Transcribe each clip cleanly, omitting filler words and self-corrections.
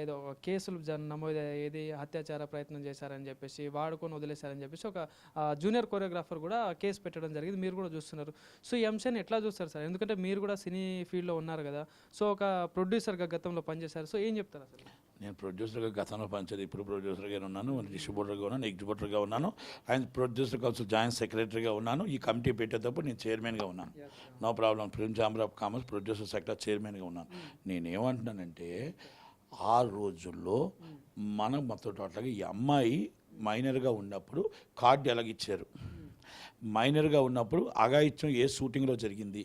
ఏదో కేసులు నమోదు ఏది అత్యాచార ప్రయత్నం చేశారని చెప్పేసి వాడుకొని వదిలేశారని చెప్పేసి ఒక జూనియర్ కొరియోగ్రాఫర్ కూడా కేసు పెట్టడం జరిగింది. మీరు కూడా చూస్తున్నారు. సో ఈ అంశాన్ని ఎట్లా చూస్తారు సార్? ఎందుకంటే మీరు కూడా సినీ ఫీల్డ్లో ఉన్నారు కదా, సో ఒక ప్రొడ్యూసర్గా గతంలో పనిచేశారు. సో ఏం చెప్తారు అసలు? నేను ప్రొడ్యూసర్గా గతంలో పనిచేది, ఇప్పుడు ప్రొడ్యూసర్గా ఉన్నాను, డిస్ట్రిబ్యూటర్గా ఉన్నాను, ఎగ్జిబ్యూటర్గా ఉన్నాను, ఆయన ప్రొడ్యూసర్ కౌన్సిల్ జాయింట్ సెక్రటరీగా ఉన్నాను. ఈ కమిటీ పెట్టేటప్పుడు నేను చైర్మన్గా ఉన్నాను. No problem. Film chamber of commerce producer sector చైర్మన్గా ఉన్నాను. నేనేమంటున్నానంటే ఆ రోజుల్లో మనం మొత్తం టోటల్గా ఈ అమ్మాయి మైనర్గా ఉన్నప్పుడు కార్డు ఎలాగిచ్చారు, మైనర్గా ఉన్నప్పుడు అఘాయిత్యం ఏ షూటింగ్లో జరిగింది,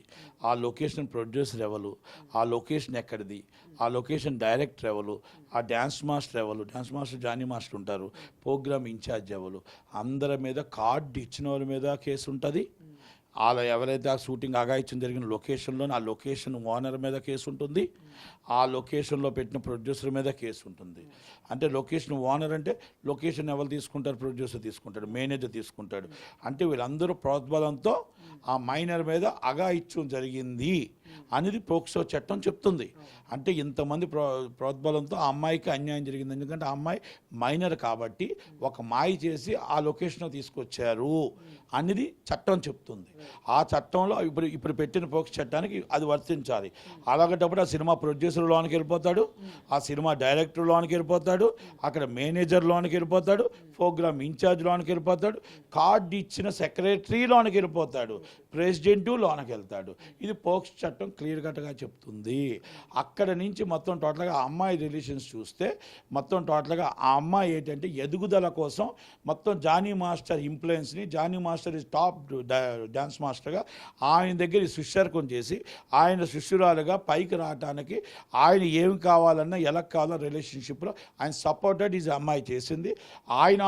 ఆ లొకేషన్ ప్రొడ్యూసర్ ఎవరు, ఆ లొకేషన్ ఎక్కడిది, ఆ లొకేషన్ డైరెక్టర్ ఎవరు, ఆ డ్యాన్స్ మాస్టర్ ఎవరు, డ్యాన్స్ మాస్టర్ జానీ మాస్టర్ ఉంటారు, ప్రోగ్రామ్ ఇన్ఛార్జ్ ఎవరు, అందరి మీద కార్డు ఇచ్చిన వాళ్ళ మీద కేసు ఉంటుంది. అలా ఎవరైతే ఆ షూటింగ్ అఘాయిత్యం జరిగిన లొకేషన్లో ఆ లొకేషన్ ఓనర్ మీద కేసు ఉంటుంది, ఆ లొకేషన్లో పెట్టిన ప్రొడ్యూసర్ మీద కేసు ఉంటుంది. అంటే లొకేషన్ ఓనర్ అంటే లొకేషన్ ఎవరు తీసుకుంటారు, ప్రొడ్యూసర్ తీసుకుంటాడు, మేనేజర్ తీసుకుంటాడు. అంటే వీళ్ళందరూ ప్రోద్బలంతో ఆ మైనర్ మీద అఘాయిత్యం జరిగింది అనేది పోక్సో చట్టం చెప్తుంది. అంటే ఇంతమంది ప్రోద్బలంతో ఆ అమ్మాయికి అన్యాయం జరిగింది. ఎందుకంటే ఆ అమ్మాయి మైనర్ కాబట్టి ఒక మాయ చేసి ఆ లొకేషన్ తీసుకొచ్చారు అనేది చట్టం చెప్తుంది. ఆ చట్టంలో ఇప్పుడు పెట్టిన పోక్స్ చట్టానికి అది వర్తించాలి. అలాగేటప్పుడు ఆ సినిమా ప్రొడ్యూసర్ లోనికి వెళ్ళిపోతాడు, ఆ సినిమా డైరెక్టర్ లోనికి వెళ్ళిపోతాడు, అక్కడ మేనేజర్ లోనికి వెళ్ళిపోతాడు, ప్రోగ్రామ్ ఇన్ఛార్జ్ లోనికి వెళ్ళిపోతాడు, కార్డు ఇచ్చిన సెక్రటరీ లోనికి వెళ్ళిపోతాడు, ప్రెసిడెంటు లోనికి వెళ్తాడు. ఇది పోక్స్ చట్టం క్లియర్ కట్గా చెప్తుంది. అక్కడ నుంచి మొత్తం టోటల్గా ఆ అమ్మాయి రిలేషన్స్ చూస్తే మొత్తం టోటల్గా ఆ అమ్మాయి ఏంటంటే ఎదుగుదల కోసం మొత్తం జానీ మాస్టర్ ఇన్ఫ్లుయెన్స్ని, Jani master is top dance మాస్టర్గా ఆయన దగ్గర శిష్యర్కం చేసి ఆయన శిష్యురాలుగా పైకి రావడానికి ఆయన ఏం కావాలన్నా ఎలా కావాలో రిలేషన్షిప్లో ఆయన సపోర్టెడ్ ఈజ్ అమ్మాయి చేసింది. ఆయన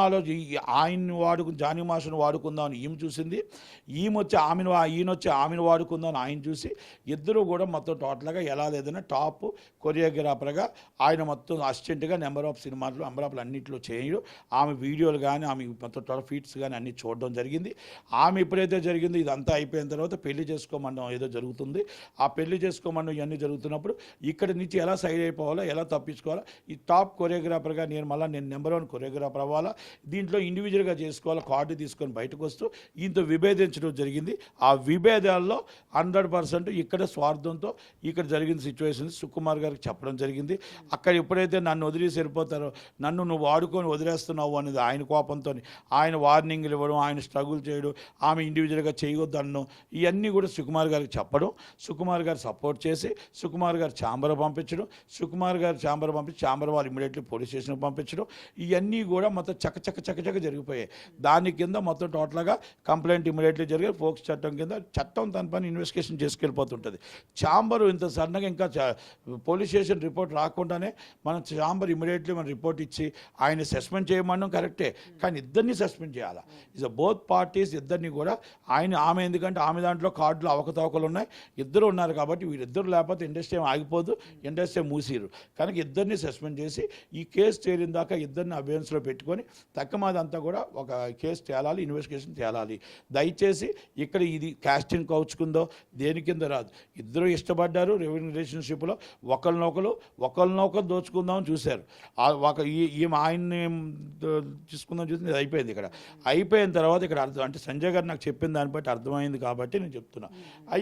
ఆయన్ని జానీ మాస్టర్ని వాడుకుందామని ఈమె చూసింది, ఈయన వచ్చి ఆమెను వాడుకుందామని ఆయన చూసి ఇద్దరు కూడా మొత్తం టోటల్గా ఎలా లేదన్నా టాప్ కొరియోగ్రాఫర్గా ఆయన మొత్తం అసిస్టెంట్గా నెంబర్ ఆఫ్ అన్నింటిలో చేయడం, ఆమె వీడియోలు కానీ ఆమె మొత్తం టోటల్ ఫీట్స్ కానీ అన్నీ చూడడం జరిగింది. ఆమె ఎప్పుడైతే జరిగిందో ఇదంతా అయిపోయిన తర్వాత పెళ్లి చేసుకోమనడం ఏదో జరుగుతుంది. ఆ పెళ్లి చేసుకోమనడం ఇవన్నీ జరుగుతున్నప్పుడు ఇక్కడి నుంచి ఎలా సైడ్ అయిపోవాలో, ఎలా తప్పించుకోవాలో, ఈ టాప్ కొరియోగ్రాఫర్గా నేను నెంబర్ 1 కొరియోగ్రాఫర్ అవ్వాలా, దీంట్లో ఇండివిజువల్గా చేసుకోవాలా, కార్డు తీసుకొని బయటకు వస్తూ ఈయనతో విభేదించడం జరిగింది. ఆ విభేదాల్లో 100% ఇక్కడ స్వార్థంతో ఇక్కడ జరిగిన సిచ్యువేషన్ సుకుమార్ గారికి చెప్పడం జరిగింది. అక్కడ ఎప్పుడైతే నన్ను వదిలేసి వెళ్ళిపోతారో, నన్ను నువ్వు వాడుకొని వదిలేస్తున్నావు అనేది ఆయన కోపంతో ఆయన వార్నింగ్లు ఇవ్వడం, ఆయన స్ట్రగుల్ చేయడం, ఆమె ఇండివిజువల్గా చేయొద్దన్ను, ఇవన్నీ కూడా సుకుమార్ గారికి చెప్పడం, సుకుమార్ గారు సపోర్ట్ చేసి సుకుమార్ గారు ఛాంబర్ పంపించడం, ఛాంబర్ వాళ్ళు ఇమీడియట్లీ పోలీస్ స్టేషన్కి పంపించడం, ఇవన్నీ కూడా మొత్తం చక్క జరిగిపోయాయి. దాని కింద మొత్తం టోటల్గా కంప్లైంట్ ఇమీడియట్లీ జరిగే పోక్స్ చట్టం కింద చట్టం తన పని ఇన్వెస్టిగేషన్ చేసుకెళ్ళిపోతుంటుంది. ఛాంబరు ఇంత సడన్గా ఇంకా పోలీస్ స్టేషన్ రిపోర్ట్ రాకుండానే మనం ఛాంబర్ ఇమీడియట్లీ మనం రిపోర్ట్ ఇచ్చి ఆయన సస్పెండ్ చేయమనడం కరెక్టే, కానీ ఇద్దరిని సస్పెండ్ చేయాలి. ఇస్ బోత్ పార్టీస్ ఇద్దరిని కూడా ఆమె ఎందుకంటే ఆమె దాంట్లో కార్డులు అవకతవకలు ఉన్నాయి, ఇద్దరు ఉన్నారు కాబట్టి వీరిద్దరు లేకపోతే ఇండస్ట్రీ ఆగిపోదు, ఇండస్ట్రీ మూసిరు కనుక ఇద్దరిని సస్పెండ్ చేసి ఈ కేసు తేలిన దాకా ఇద్దరిని అబియన్స్లో పెట్టుకొని తక్కువదంతా కూడా ఒక కేసు తేలాలి, ఇన్వెస్టిగేషన్ తేలాలి. దయచేసి ఇక్కడ ఇది కాస్టింగ్ కౌచుకుందో దేని కింద రాదు. ఇద్దరు ఇష్టపడ్డారు, రిలేషన్షిప్లో ఒకరినొకరు దోచుకుందామని చూశారు. ఈమె ఆయన్ని తీసుకుందాం చూసి ఇది అయిపోయింది. ఇక్కడ అయిపోయిన తర్వాత ఇక్కడ అర్థం అంటే సంజయ్ గారు నాకు చెప్పిన దాన్ని బట్టి అర్థమైంది కాబట్టి నేను చెప్తున్నా.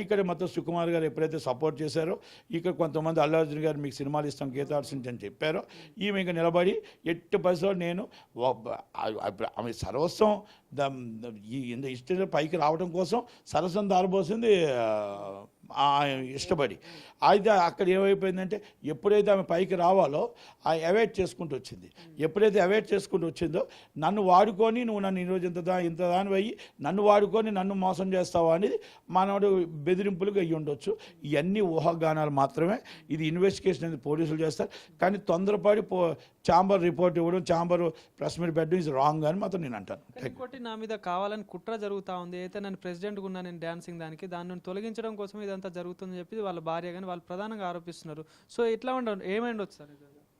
ఇక్కడ మొత్తం సుకుమార్ గారు ఎప్పుడైతే సపోర్ట్ చేశారో, ఇక్కడ కొంతమంది అల్లు అర్జున్ గారు మీకు సినిమాలు ఇస్తాం గీతార్స్ అని చెప్పారో, ఈమె ఇంకా నిలబడి ఎట్టి పరిస్థితుల్లో నేను ఆమె సర్వస్వం ఈ హిస్టరీలో పైకి రావడం కోసం సరసం దారిపోసింది ఇష్టపడి. అయితే అక్కడ ఏమైపోయిందంటే ఎప్పుడైతే ఆమె పైకి రావాలో అవాయిడ్ చేసుకుంటూ వచ్చింది. ఎప్పుడైతే అవాయిడ్ చేసుకుంటూ వచ్చిందో నన్ను వాడుకొని నువ్వు నన్ను ఈరోజు ఇంత దాని అయ్యి నన్ను వాడుకొని నన్ను మోసం చేస్తావా అనేది మనవాడు బెదిరింపులకు అయ్యి ఉండొచ్చు. ఇవన్నీ ఊహాగానాలు మాత్రమే. ఇది ఇన్వెస్టిగేషన్ అనేది పోలీసులు చేస్తారు. కానీ తొందరపడి ఛాంబర్ రిపోర్ట్ ఇవ్వడం, ఛాంబర్ ప్రెస్ మీట్ పెట్టడం ఇస్ రాంగ్ అని మాత్రం నేను అంటాను. ఇంకోటి నా మీద కావాలని కుట్ర జరుగుతూ ఉంది. అయితే నేను ప్రెసిడెంట్గా ఉన్నా, నేను డాన్సింగ్ దానికి దాన్ని తొలగించడం కోసం ఇదంతా జరుగుతుందని చెప్పి వాళ్ళ భార్య కానీ వాళ్ళు ప్రధానంగా ఆరోపిస్తున్నారు. సో ఇట్లా ఏమైండొచ్చు సార్?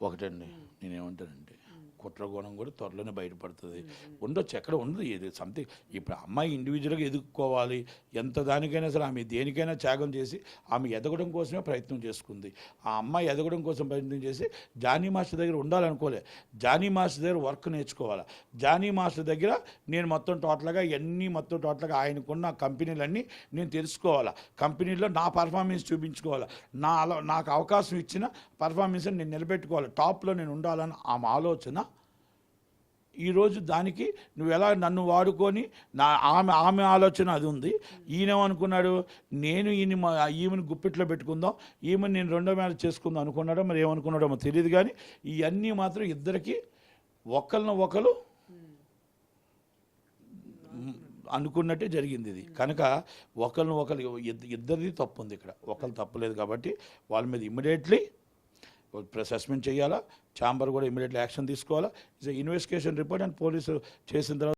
ఒకటండి నేనేమంటానంటే కుట్రకోణం కూడా త్వరలోనే బయటపడుతుంది. ఉండొచ్చు, ఎక్కడ ఉండదు, ఇది సంథింగ్. ఇప్పుడు అమ్మాయి ఇండివిజువల్గా ఎదుర్కోవాలి, ఎంత దానికైనా సరే ఆమె దేనికైనా త్యాగం చేసి ఆమె ఎదగడం కోసమే ప్రయత్నం చేసుకుంది. ఆ అమ్మాయి ఎదగడం కోసం ప్రయత్నం చేసి జానీ మాస్టర్ దగ్గర ఉండాలనుకోలే, జానీ మాస్టర్ దగ్గర వర్క్ నేర్చుకోవాలి. జానీ మాస్టర్ దగ్గర నేను మొత్తం టోటల్గా ఆయనకున్న కంపెనీలన్నీ నేను తెలుసుకోవాలా, కంపెనీలో నా పర్ఫార్మెన్స్ చూపించుకోవాలా, నాకు అవకాశం ఇచ్చిన పర్ఫార్మెన్స్ నేను నిలబెట్టుకోవాలి, టాప్లో నేను ఉండాలని ఆమె ఆలోచన. ఈరోజు దానికి నువ్వు ఎలా నన్ను వాడుకొని ఆమె ఆలోచన అది ఉంది. ఈయనేమనుకున్నాడు, నేను ఈమెను గుప్పిట్లో పెట్టుకుందాం, ఈమెను నేను రెండో మ్యారేజ్ చేసుకుందాం అనుకున్నాడో మరి ఏమనుకున్నాడో తెలియదు. కానీ ఇవన్నీ మాత్రం ఇద్దరికి ఒకరు అనుకున్నట్టే జరిగింది ఇది. కనుక ఒకరు ఇద్దరిది తప్పు ఉంది, ఇక్కడ ఒకరు తప్పులేదు. కాబట్టి వాళ్ళ మీద ఇమ్మీడియట్లీ సస్పెండ్ చేయాలా, ఛాంబర్ కూడా ఇమ్మీడియట్లీ యాక్షన్ తీసుకోవాలా. It's investigation report and police చేసిన తర్వాత